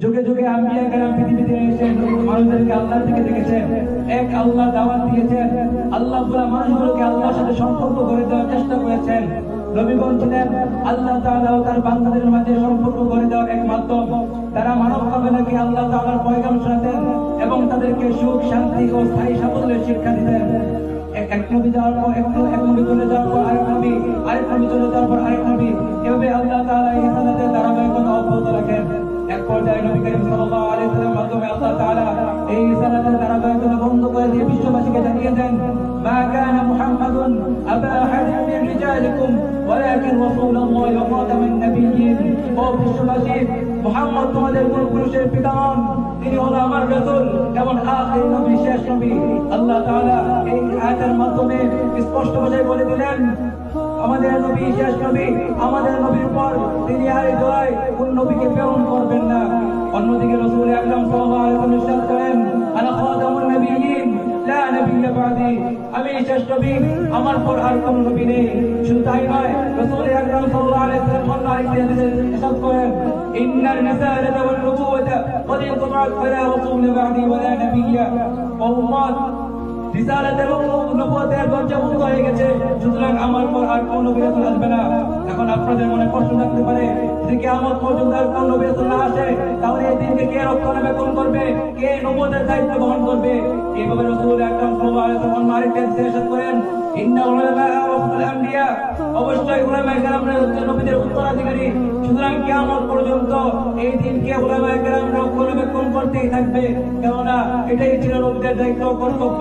যুগে যুগে আম্বিয়া কেরাম পৃথিবীতে এসে মানুষদেরকে আল্লাহর দিকে ডেকেছেন, এক আল্লাহ দাওয়াত দিয়েছেন। আল্লাহ পুরা মানুষগুলোকে আল্লাহর সাথে সম্পর্ক করে দেওয়ার চেষ্টা করেছেন। নবীগণ ছিলেন আল্লাহ তাআলা ও তার বান্দাদের মাঝে সম্পর্ক করে দেওয়ার এক মাধ্যম। তারা মানব কাফেলাকে আল্লাহ তাআলার পয়গাম শোনাতেন এবং তাদেরকে সুখ, শান্তি ও স্থায়ী সাফল্যের শিক্ষা দিতেন। এক নবী যাওয়ার পর এক নবী চলে যাওয়ার পর আরেক নবী, আরেক নবী চলে যাওয়ার পর আরেক নবী, এভাবে আল্লাহ তাআলা এই রিসালাতের ধারাবাহিকতা অব্যাহত রাখেন। এক পর্যায়ে নবী করিম সাল্লাল্লাহু আলাইহি ওয়াসাল্লামের মাধ্যমে আল্লাহ তাআলা এই রিসালাতের ধারাবাহিকতা বন্ধ করে দিয়ে বিশ্ববাসীকে জানিয়ে দেন, মা কানা মুহাম্মাদুন আবা আহাদিন মিন রিজালিকুম ওয়ালাকিন রাসূলুল্লাহি ওয়া খাতামান নাবিয়্যিন। ও বিশ্ববাসী, মুহাম্মদ তোমাদের পুরুষের পিতা নন, তিনি হলো আমার রাসূল এবং আখির নবী, শেষ নবী। আল্লাহ তাআলা এই আয়াতের মাধ্যমে স্পষ্ট ভাষায় বলে দিলেন, আমাদের নবী শেষ নবী, আমাদের নবীর পর তিনি আর এই দোয়ায় কোন নবীকে প্রেরণ করবেন না। অন্যদিকে রাসূল আকরাম সাল্লাল্লাহু আলাইহি ওয়াসাল্লাম ইরশাদ করেন, আনা খাতামুন নাবিয়্যিন লা নাবিয়্যা বা'দি, আমি শেষ নবী, আমার পর আর কোন নবী নেই। শুধু তাই নয়, রাসূল আকরাম সাল্লাল্লাহু আলাইহি ওয়াসাল্লাম অন্য আরেকটি হাদিসে ইরশাদ করেন, ইন্নার রিসালাতা ওয়ান নুবুওয়াতা ক্বাদ ইনকাতা'আত ফালা রাসূলা বা'দি ওয়া লা নাবিয়্যা। ও উম্মত, রিসালাত এবং নবুয়তের দরজা বন্ধ হয়ে গেছে, সুতরাং আমার পর আর কোন নবী রাসূল আসবে না। এখন আপনাদের মনে প্রশ্ন থাকতে পারে, যদি কিয়ামত পর্যন্ত আর কোন নবী রাসূল না আসে, তাহলে এই দিনকে কে রক্ষণাবেক্ষণ করবে, কে নবুয়তের দায়িত্ব বহন করবে? এইভাবে রাসূল আকরাম সাল্লাল্লাহু আলাইহি ওয়াসাল্লাম আরেকটি হাদিসে ইরশাদ করেন, ইন্নাল উলামা ওয়ারাসাতুল আম্বিয়া, অবশ্যই উলামায়ে কেরামরা হচ্ছেন নবীদের উত্তরাধিকারী। সুতরাং কিয়ামত পর্যন্ত এই দিনকে উলামায়ে কেরামরা রক্ষণাবেক্ষণ করতেই থাকবে, কেননা এটাই ছিল নবীদের দায়িত্ব ও কর্তব্য।